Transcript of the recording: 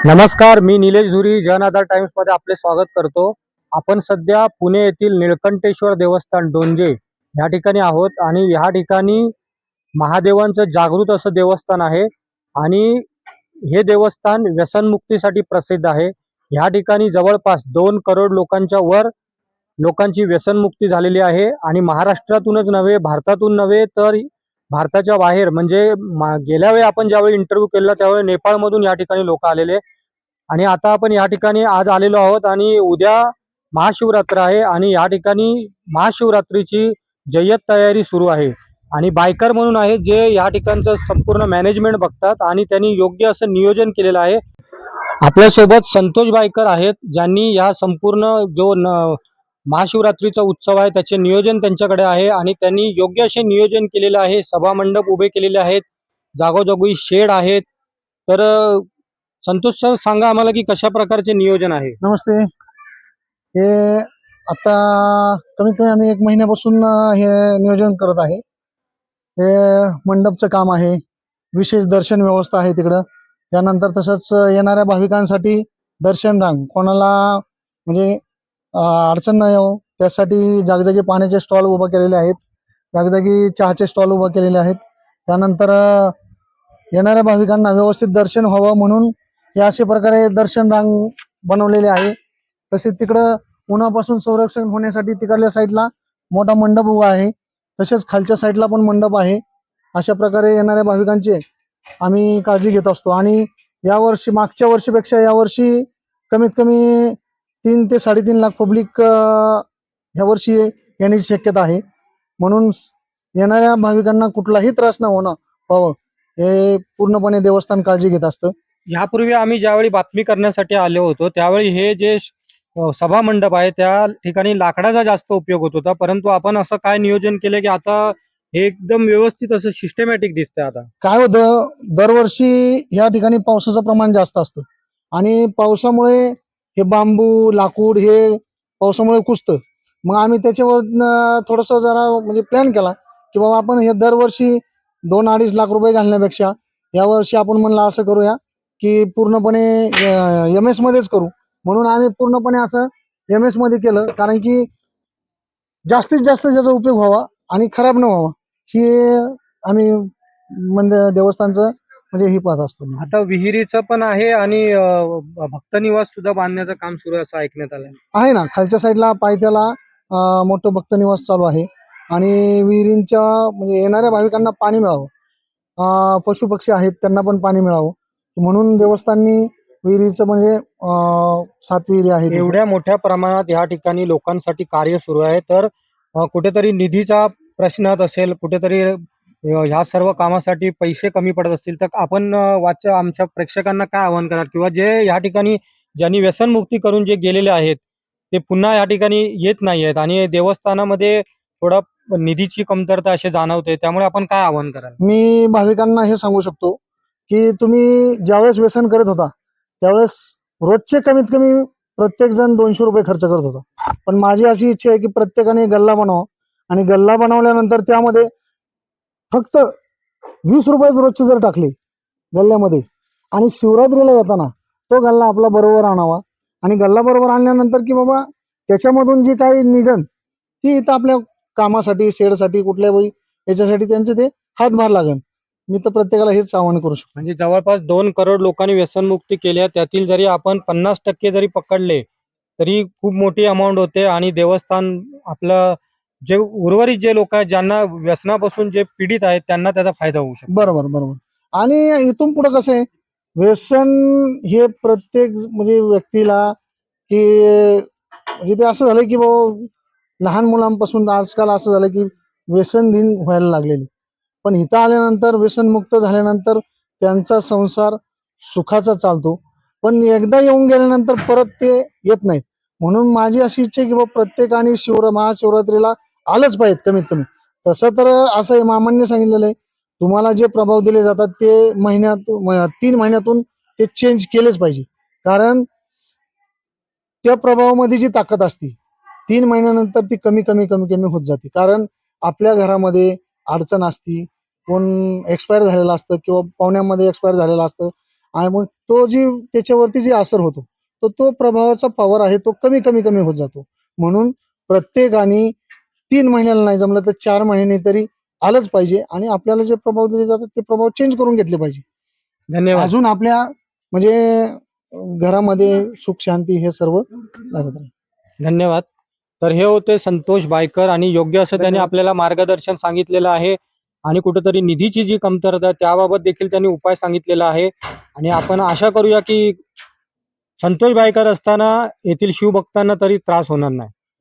नमस्कार, मी निलेश धुरी जनआधार टाइम्स मध्ये आपले स्वागत करतो. आपण सध्या पुणे येथील निळकंठेश्वर देवस्थान डोंजे या ठिकाणी आहोत आणि या ठिकाणी महादेवांचं जागृत असं देवस्थान आहे आणि हे देवस्थान व्यसनमुक्तीसाठी प्रसिद्ध आहे. या ठिकाणी जवळपास 2 करोड लोकांच्या वर लोकांची व्यसनमुक्ती झालेली आहे आणि महाराष्ट्रातूनच नव्हे, भारतातून नव्हे तर भारताच्या बाहेर म्हणजे गेल्या वेळी आपण ज्यावेळी इंटरव्ह्यू केला त्यावेळी नेपाळमधून या ठिकाणी लोक आलेले आणि आता आपण या ठिकाणी आज आलेलो आहोत आणि उद्या महाशिवरात्र आहे आणि या ठिकाणी महाशिवरात्रीची जय्यत तयारी सुरू आहे आणि बायकर म्हणून आहे जे या ठिकाणचं संपूर्ण मॅनेजमेंट बघतात आणि त्यांनी योग्य असं नियोजन केलेलं आहे. आपल्यासोबत संतोष बायकर आहेत ज्यांनी या संपूर्ण जो महाशिवरात्रीचा उत्सव आहे त्याचे नियोजन त्यांच्याकडे आहे आणि त्यांनी योग्य असे नियोजन केलेले आहे. सभा मंडप उभे केलेले आहेत, जागोजागी शेड आहेत. तर संतोष सर सांगा आम्हाला की कशा प्रकारचे नियोजन आहे. नमस्ते. हे आता कमीत कमी आम्ही 1 महिन्यापासून हे नियोजन करत आहे. हे मंडपचं काम आहे, विशेष दर्शन व्यवस्था आहे तिकडं. त्यानंतर तसंच येणाऱ्या भाविकांसाठी दर्शन रांग कोणाला म्हणजे अडचण नाही हो त्यासाठी जागोजागी पाण्याचे स्टॉल उभा केलेले आहेत, जागोजागी चहाचे स्टॉल उभा केलेले आहेत. त्यानंतर येणाऱ्या भाविकांना व्यवस्थित दर्शन व्हावं म्हणून हे अशा प्रकारे दर्शन रांग बनवलेले आहे. तसेच तिकडं उन्हापासून संरक्षण होण्यासाठी तिकडल्या साईडला मोठा मंडप उभा आहे, तसेच खालच्या साईडला पण मंडप आहे. अशा प्रकारे येणाऱ्या भाविकांची आम्ही काळजी घेत असतो आणि यावर्षी मागच्या वर्षीपेक्षा यावर्षी कमीत कमी 3 ते 3.5 लाख पब्लिक ह्या वर्षी येण्याची शक्यता आहे. म्हणून येणाऱ्या भाविकांना कुठलाही त्रास न होणं व्हावं हे पूर्णपणे देवस्थान काळजी घेत असतं. यापूर्वी आम्ही ज्यावेळी बातमी करण्यासाठी आलो होतो त्यावेळी हे जे सभा मंडप आहे त्या ठिकाणी लाकडाचा जास्त उपयोग होत होता, परंतु आपण असं काय नियोजन केलं की आता हे एकदम व्यवस्थित असं सिस्टमॅटिक दिसतंय. आता काय होतं, दरवर्षी या ठिकाणी पावसाचं प्रमाण जास्त असतं आणि पावसामुळे हे बांबू लाकूड हे पावसामुळे कुजतं. मग आम्ही त्याच्यावर थोडंसं जरा म्हणजे प्लॅन केला की बाबा आपण हे दरवर्षी 2-2.5 लाख रुपये घालण्यापेक्षा यावर्षी आपण म्हणलं असं करूया की पूर्णपणे MS मध्येच करू. म्हणून आम्ही पूर्णपणे असं MS मध्ये केलं, कारण की जास्तीत जास्त त्याचा उपयोग व्हावा आणि खराब न व्हावा ही आम्ही देवस्थानचं म्हणजे ही पाहत असतो. आता विहिरीचं पण आहे आणि भक्त निवास सुद्धा बांधण्याचं काम सुरू आहे असं ऐकण्यात आलं आहे ना, खालच्या साईडला पायथ्याला मोठं भक्त निवास चालू आहे आणि विहिरींच्या म्हणजे येणाऱ्या भाविकांना पाणी मिळावं, पशु पक्षी आहेत त्यांना पण पाणी मिळावं म्हणून देवस्थाननी विहिरीचं म्हणजे 7 विहिरी आहेत. एवढ्या मोठ्या प्रमाणात या ठिकाणी लोकांसाठी कार्य सुरू आहे तर कुठेतरी निधीचा प्रश्न असेल, कुठेतरी ह्या सर्व कामासाठी पैसे कमी पडत असतील तर आपण आमच्या प्रेक्षकांना काय आवाहन कराल किंवा जे या ठिकाणी ज्यांनी व्यसनमुक्ती करून जे गेलेले आहेत ते पुन्हा या ठिकाणी येत नाही आहेत आणि देवस्थानामध्ये थोडा निधीची कमतरता असे जाणवते, त्यामुळे आपण काय आवाहन कराल? मी भाविकांना हे सांगू शकतो की तुम्ही ज्यावेळेस व्यसन करत होता त्यावेळेस रोजचे कमीत कमी प्रत्येक जण 200 रुपये खर्च करत होता, पण माझी अशी इच्छा आहे की प्रत्येकाने गल्ला बनवा आणि गल्ला बनवल्यानंतर त्यामध्ये फक्त 20 रुपये रोजचे जर टाकले गल्ल्यामध्ये आणि शिवरात्रीला येताना तो गल्ला आपला बरोबर आणावा आणि गल्ला बरोबर आणल्यानंतर की बाबा त्याच्यामधून जी काही निघन ती इथं आपल्या कामासाठी शेडसाठी कुठल्याही याच्यासाठी त्यांचे ते हातभार लागेल. मी तर प्रत्येकाला हेच आवाहन करू शकतो. म्हणजे जवळपास 2 करोड लोकांनी व्यसनमुक्ती केली आहे, त्यातील जरी आपण 50% जरी पकडले तरी खूप मोठी अमाऊंट होते आणि देवस्थान आपलं जे उर्वरित जे लोक आहेत ज्यांना व्यसनापासून जे पीडित आहेत त्यांना त्याचा फायदा होऊ शकतो. बरोबर बरोबर. आणि इथून पुढे कसं आहे, व्यसन हे प्रत्येक म्हणजे व्यक्तीला की म्हणजे ते असं झालं की बाबा लहान मुलांपासून आजकाल असं झालं की व्यसनधीन व्हायला लागलेली, पण इथं आल्यानंतर व्यसनमुक्त झाल्यानंतर त्यांचा संसार सुखाचा चालतो, पण एकदा येऊन गेल्यानंतर परत ते येत नाहीत. म्हणून माझी अशी इच्छा आहे की बाबा प्रत्येकाने महाशिवरात्रीला आलंच पाहिजे कमीत कमी. तसं तर असं आहे, मामांनी सांगितलेलं आहे तुम्हाला जे प्रभाव दिले जातात ते 3 महिन्यातून ते चेंज केलेच पाहिजे, कारण त्या प्रभावामध्ये जी ताकद असते 3 महिन्यानंतर ती कमी कमी कमी कमी होत जाते. कारण आपल्या घरामध्ये अडचण असती, कोण एक्सपायर झालेलं असतं किंवा पाहुण्यामध्ये एक्सपायर झालेलं असतं आणि मग तो जी त्याच्यावरती जे असर होतो तो प्रभावाचा पॉवर आहे तो कमी कमी कमी होत जातो. म्हणून प्रत्येकाने 3 महिन्याला नाही जमलं तर 4 महिने तरी आलंच पाहिजे आणि आपल्याला जे प्रभाव दिले जातात ते प्रभाव चेंज करून घेतले पाहिजे. धन्यवाद. अजून आपल्या म्हणजे घरामध्ये सुख शांती हे सर्व लागत राहील. धन्यवाद. तर हे होते संतोष बायकर आणि योग्य असं त्यांनी धन्यवाद. आपल्याला मार्गदर्शन सांगितलेलं आहे आणि कुठेतरी निधीची जी कमतरता आहे त्याबाबत देखील त्यांनी उपाय सांगितलेला आहे आणि आपण आशा करूया की संतोष बायकर असताना येथील शिवभक्तांना तरी त्रास होणार नाही.